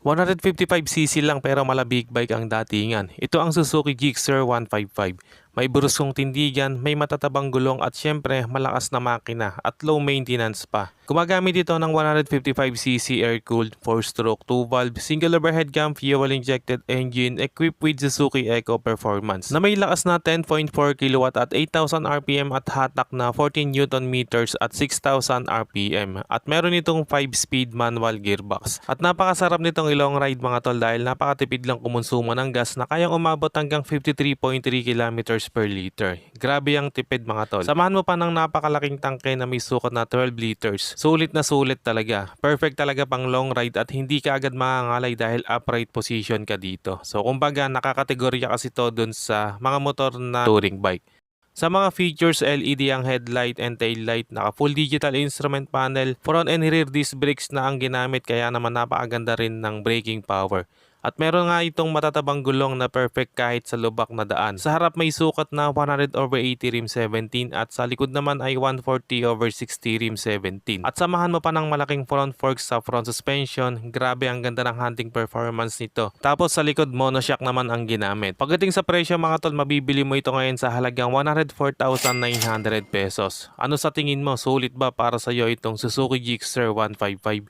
155cc lang pero mala big bike ang datingan. Ito ang Suzuki Gixxer 155. May buruskong tindigan, may matatabang gulong at syempre malakas na makina at low maintenance pa. Gumagamit ito ng 155cc air-cooled 4-stroke 2-valve single overhead cam fuel-injected engine equipped with Suzuki Eco Performance na may lakas na 10.4 kW at 8,000 RPM at hatak na 14 Nm at 6,000 RPM at meron itong 5-speed manual gearbox. At napakasarap nitong long ride mga tol dahil napakatipid lang kumonsumo ng gas na kayang umabot hanggang 53.3 km per liter. Grabe ang tipid mga tol. Samahan mo pa ng napakalaking tangke na may sukat na 12 liters. Sulit na sulit talaga. Perfect talaga pang long ride at hindi ka agad mangangalay dahil upright position ka dito. So kumbaga nakakategorya kasi to dun sa mga motor na touring bike. Sa mga features, LED ang headlight and tail light, naka full digital instrument panel, front and rear disc brakes na ang ginamit kaya naman napakaganda rin ng braking power. At meron nga itong matatabang gulong na perfect kahit sa lubak na daan. Sa harap may sukat na 100/80 rim 17 at sa likod naman ay 140/60 rim 17. At samahan mo pa ng malaking front forks sa front suspension, grabe ang ganda ng hunting performance nito. Tapos sa likod monoshock naman ang ginamit. Pagdating sa presyo mga tol, mabibili mo ito ngayon sa halagang 104,900 pesos. Ano sa tingin mo, sulit ba para sa iyo itong Suzuki Gixxer 155?